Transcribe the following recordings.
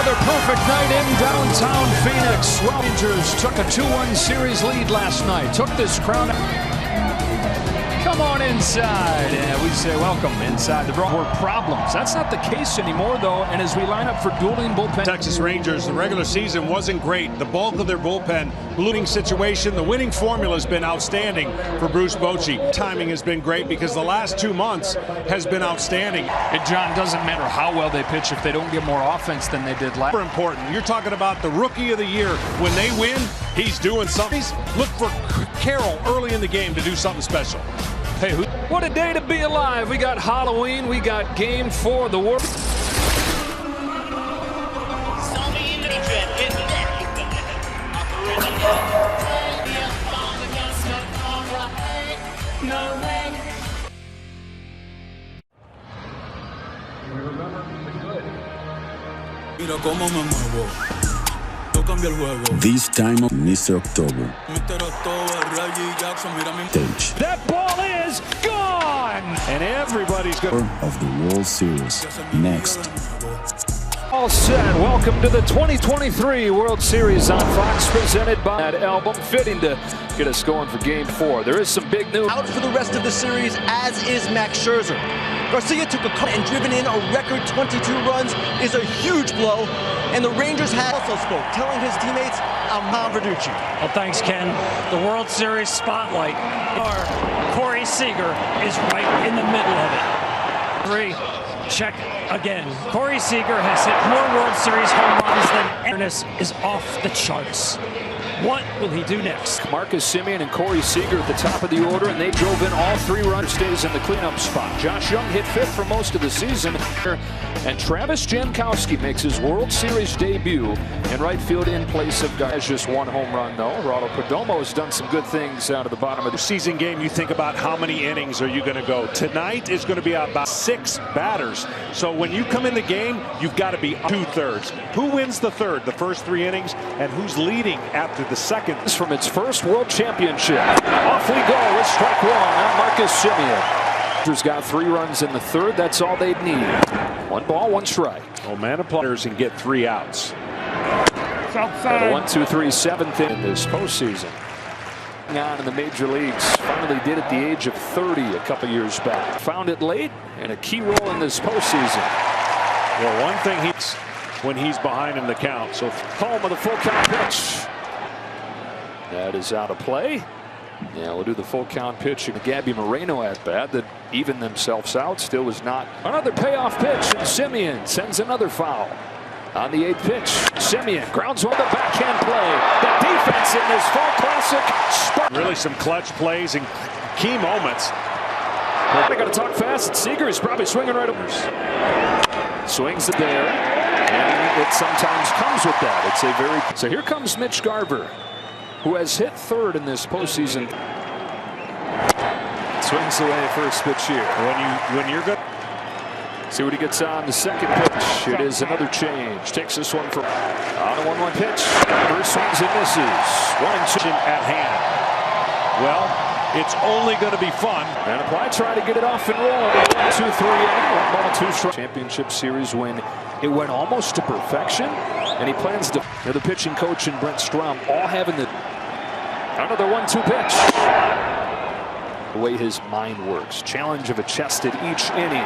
Another perfect night in downtown Phoenix. Rangers took a 2-1 series lead last night. Took this crowd. Come on inside. And we say welcome inside the Brewers. Problems. That's not the case anymore, though. And as we line up for dueling bullpen. Texas Rangers, the regular season wasn't great. The bulk of their bullpen, losing situation. The winning formula has been outstanding for Bruce Bochy. Timing has been great because the last 2 months has been outstanding. And John, doesn't matter how well they pitch if they don't get more offense than they did last. Super important. You're talking about the rookie of the year. When they win, he's doing something. Look for Carroll early in the game to do something special. Hey, what a day to be alive. We got Halloween. We got Game 4 of the World. This time of Mr. October. Stage. That ball is gone! And everybody's good. Of the World Series. Next. All set. Welcome to the 2023 World Series on Fox, presented by that album, fitting to get us going for Game 4. There is some big news. Out for the rest of the series, as is Max Scherzer. Garcia took a cut and driven in a record 22 runs is a huge blow. And the Rangers had also spoke, telling his teammates, I'm Tom Verducci. Well, thanks, Ken. The World Series spotlight. Corey Seager is right in the middle of it. 3, check again. Corey Seager has hit more World Series home runs than Ernest is off the charts. What will he do next? Marcus Semien and Corey Seager at the top of the order, and they drove in all 3 run stays in the cleanup spot. Josh Young hit 5th for most of the season, and Travis Jankowski makes his World Series debut in right field in place of guys. Just 1 home run, though. Geraldo Perdomo has done some good things out of the bottom of the season game. You think about how many innings are you going to go. Tonight is going to be about 6 batters. So when you come in the game, you've got to be 2/3. Who wins the third, the first 3 innings, and who's leading after the second? From its first World Championship. Off we go with strike 1 on Marcus Semien. Rangers got 3 runs in the third. That's all they'd need. 1 ball, 1 strike. Oh, man, players and get 3 outs. The 1, 2, 3, 7th in this postseason. On in the major leagues. Finally did at the age of 30 a couple years back. Found it late and a key role in this postseason. Well, one thing when he's behind in the count. So home with a full count pitch. That is out of play. Yeah, we'll do the full count pitch. And Gabby Moreno at bat that evened themselves out. Still was not. Another payoff pitch. And Semien sends another foul. On the 8th pitch, Semien grounds one to backhand play. The defense in this Fall Classic. Really some clutch plays and key moments. I got to talk fast. Seager is probably swinging right over. Swings it there. And it sometimes comes with that. It's a very. So here comes Mitch Garver, who has hit 3rd in this postseason. Swings away first pitch here. When you're good. See what he gets on the 2nd pitch. It is another change. Takes this one from on a 1-1 pitch. First swings and misses. 1-2 at hand. Well, it's only going to be fun. And apply, try to get it off and roll. 1, 2, 3, and 1 ball, 2 strikes. Championship series win. It went almost to perfection, and he plans to. The pitching coach and Brent Strom all having the another 1-2 pitch. The way his mind works. Challenge of a chest at each inning.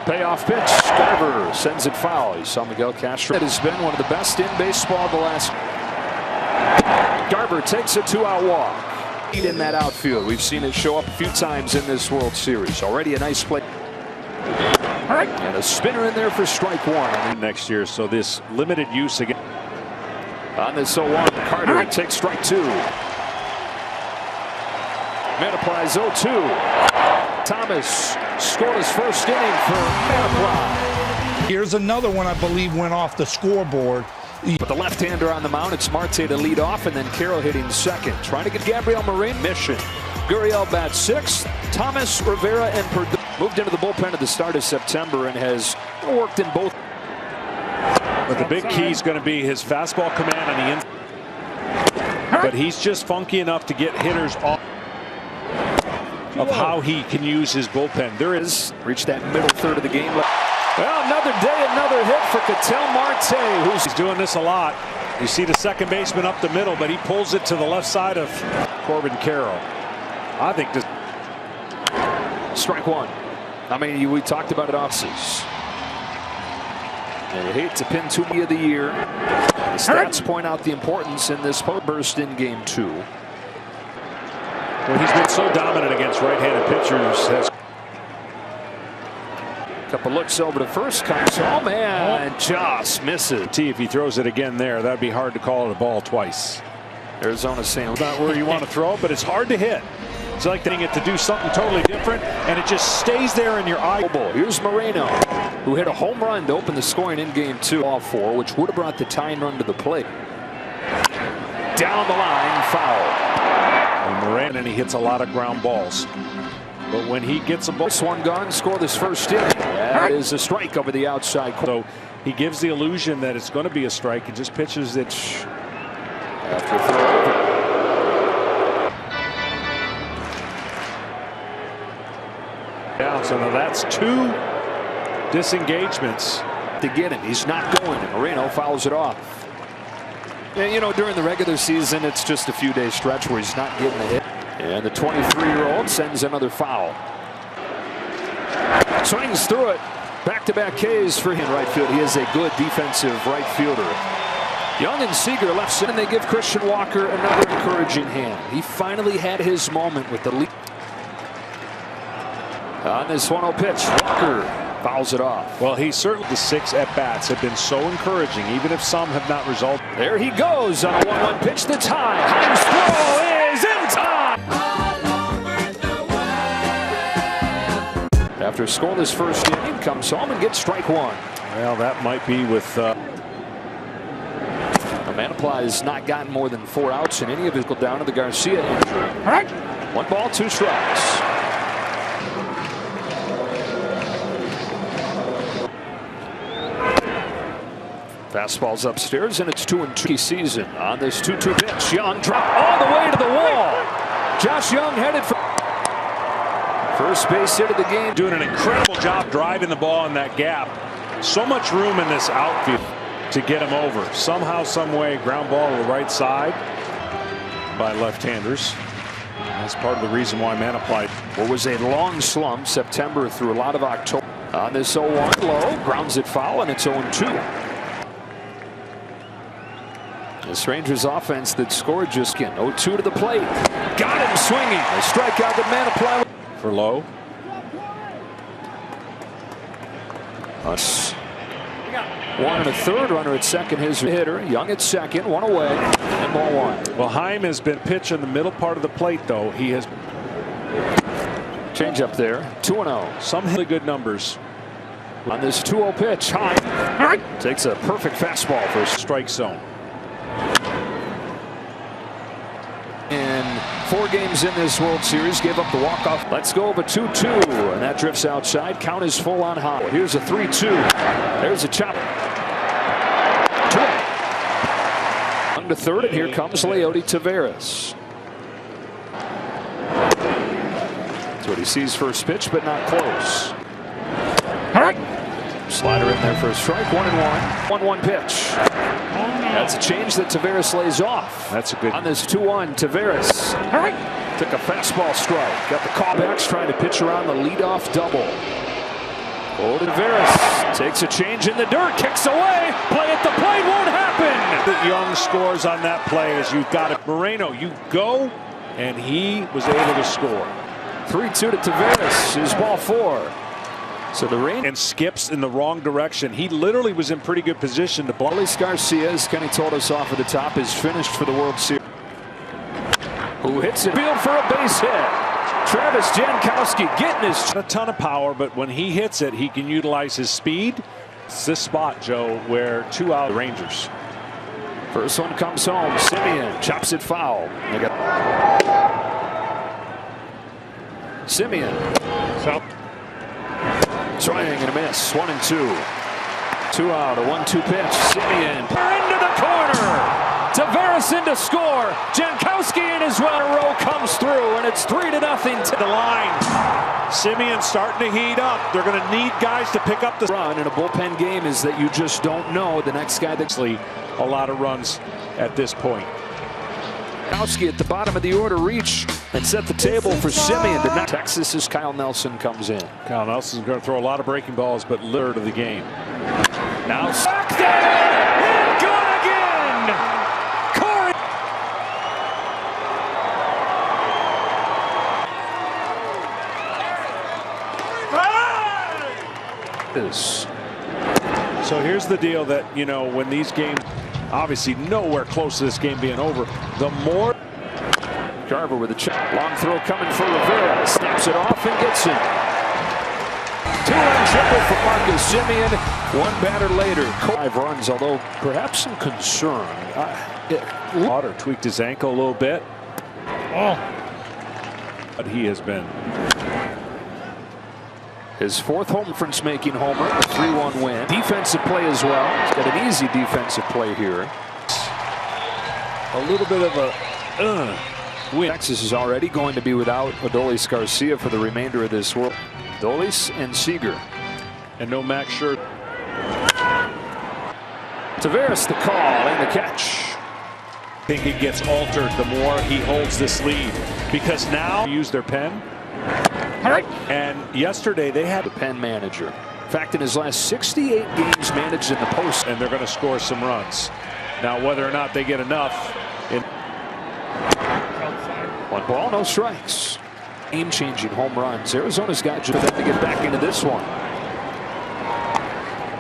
Payoff pitch. Garver sends it foul. He saw Miguel Castro. It has been one of the best in baseball the last. Garver takes a 2-out walk. In that outfield. We've seen it show up a few times in this World Series. Already a nice play. And a spinner in there for strike 1. Next year, so this limited use again. On this 0-1, Carter takes strike 2. Manaply's 0-2. Thomas scored his first inning for Manaply. Here's another one I believe went off the scoreboard. But the left-hander on the mound, it's Marte to lead off, and then Carroll hitting 2nd. Trying to get Gabriel Moreno. Mission. Gurriel bats 6th. Thomas, Rivera, and Perdue moved into the bullpen at the start of September and has worked in both. But the big key is going to be his fastball command on the inside. But he's just funky enough to get hitters off of how he can use his bullpen. There is reached that middle third of the game. Well, another day, another hit for Ketel Marte, He's doing this a lot. You see the second baseman up the middle, but he pulls it to the left side of Corbin Carroll. I think this. Strike one. I mean, we talked about it offseason. And you hate to pin to me of the year. The stats point out the importance in this burst in game 2. Well, he's been so dominant against right-handed pitchers. Couple looks over to first, comes home and just misses. If he throws it again there, that'd be hard to call it a ball twice. Arizona saying Not where you want to throw, but it's hard to hit. It's like getting it to do something totally different, and it just stays there in your eye. Here's Moreno, who hit a home run to open the scoring in game 2. Ball 4, which would have brought the tying run to the plate. Down the line, foul. And Moreno, and he hits a lot of ground balls. But when he gets a ball, this one gone, score this first inning. That is a strike over the outside corner. So he gives the illusion that it's going to be a strike and just pitches it. After throw. Down, so now that's 2 disengagements. To get him, he's not going, and Moreno fouls it off. And, you know, during the regular season, it's just a few days stretch where he's not getting a hit. And the 23-year-old sends another foul. Swings through it. Back-to-back Ks for him in right field. He is a good defensive right fielder. Young and Seager left center, and they give Christian Walker another encouraging hand. He finally had his moment with the lead. On this 1-0 pitch, Walker fouls it off. Well, he certainly, the 6 at-bats have been so encouraging, even if some have not resulted. There he goes on a 1-1 pitch that's high. His throw is in time. After scoreless first inning, comes home and gets strike 1. Well, that might be with. Manaply has not gotten more than 4 outs in any of his down to the Garcia injury. 1 ball, 2 strikes. Fastball's upstairs, and it's 2-2 season on this 2-2 pitch. Young dropped all the way to the wall. Josh Young headed for first base hit of the game. Doing an incredible job driving the ball in that gap. So much room in this outfield to get him over. Somehow, some way, ground ball to the right side by left-handers. That's part of the reason why Manaply. What was a long slump, September through a lot of October. On this 0-1 low, grounds it foul, and it's 0-2. This Rangers offense that scored just 0-2 to the plate. Got him swinging. A strikeout that Manaply for Lowe. Us. 1 1/3, runner at second, his hitter. Young at second, 1 away, and ball 1. Well, Heim has been pitched in the middle part of the plate, though. He has. Change up there, 2-0. Some really good numbers. On this 2-0 pitch, Heim takes a perfect fastball for a strike zone. In 4 games in this World Series, gave up the walk-off. Let's go of a 2-2, and that drifts outside. Count is full on Howard. Here's a 3-2. There's a chop. 1 to third, and here comes Leody Taveras. That's what he sees first pitch, but not close. Slider in there for a strike. 1-1. 1-1 pitch. That's a change that Taveras lays off. That's a good. On this 2-1, Taveras took a fastball strike. Got the callbacks trying to pitch around the leadoff double. Taveras takes a change in the dirt, kicks away. Play at the plate won't happen. That Young scores on that play as you've got it. Moreno, you go, and he was able to score. 3-2 to Taveras. His ball 4. So the rain and skips in the wrong direction. He literally was in pretty good position to blow. Luis Garcia, as Kenny told us off at the top, is finished for the World Series. Who hits it field for a base hit. Travis Jankowski getting his. A ton of power, but when he hits it, he can utilize his speed. It's this spot, Joe, where 2 out Rangers. First one comes home. Simeon chops it foul. They got Simeon. Swing and a miss. 1-2. 2 out. A 1-2 pitch. Simeon into the corner. Taveras Harrison to score. Jankowski in his well row comes through, and it's 3-0 to The line. Simeon starting to heat up. They're going to need guys to pick up the run in a bullpen game is that you just don't know the next guy that's a lot of runs at this point. Jankowski at the bottom of the order reach and set the table for Simeon. Texas as Kyle Nelson comes in. Kyle Nelson's going to throw a lot of breaking balls, but third of the game. Now Stockton and gone again. Corey. So here's the deal that, you know, when these games, obviously nowhere close to this game being over, the more. Carver with a check. Long throw coming for Rivera. Snaps it off and gets it. 2-run triple for Marcus Simeon. One batter later. 5 runs, although perhaps some concern. Lauder tweaked his ankle a little bit. But he has been. His 4th home conference-making homer, a 3-1 win. Defensive play as well. He's got an easy defensive play here. A little bit of a win. Texas is already going to be without Adolis Garcia for the remainder of this world. Adolis and Seager. And no Max Scherzer. Taveras the call and the catch. I think it gets altered the more he holds this lead, because now they use their pen. And yesterday they had the pen manager. In fact, in his last 68 games managed in the post, and they're going to score some runs. Now, whether or not they get enough. 1 ball, no strikes. Game-changing home runs. Arizona's got you for them to get back into this one.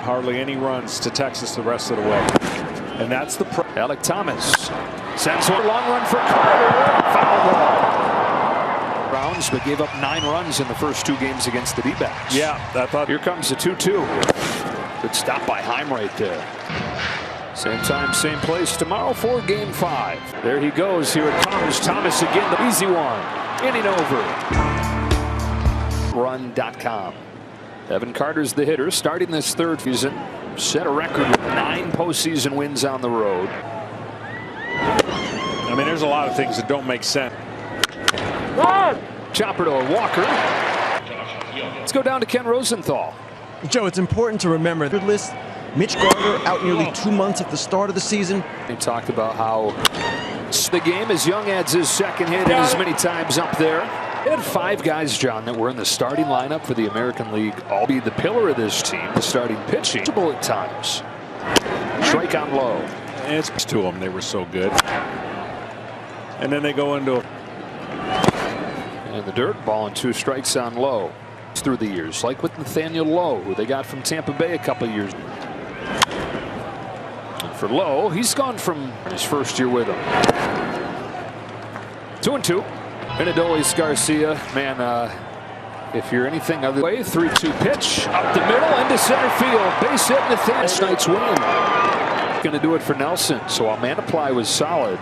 Hardly any runs to Texas the rest of the way. And that's the Alec Thomas sends one long run for Carter. Foul ball. Browns, but gave up 9 runs in the first 2 games against the D-backs. Yeah, I thought. Here comes the 2-2. Good stop by Heim right there. Same time, same place tomorrow for Game 5. There he goes. Here it comes. Thomas again, the easy one. Inning over. Run.com. Evan Carter's the hitter, starting this 3rd season. Set a record with 9 postseason wins on the road. I mean, there's a lot of things that don't make sense. Chopper to Walker. Let's go down to Ken Rosenthal. Joe, it's important to remember the list. Mitch Garver out nearly 2 months at the start of the season. He talked about how the game as Young adds his 2nd hit and as many times up there. They had 5 guys, John, that were in the starting lineup for the American League. All be the pillar of this team, the starting pitching at times. Strike on low. And it's to them. They were so good. And then they go into and the dirt, ball and 2 strikes on low through the years, like with Nathaniel Lowe, who they got from Tampa Bay a couple years. And for Lowe, he's gone from his 1st year with him. 2-2. And Adolis Garcia, man, if you're anything other way, 3-2 pitch up the middle into center field. Base hit Nathaniel. This night's win. Going to do it for Nelson. So while Manaply was solid,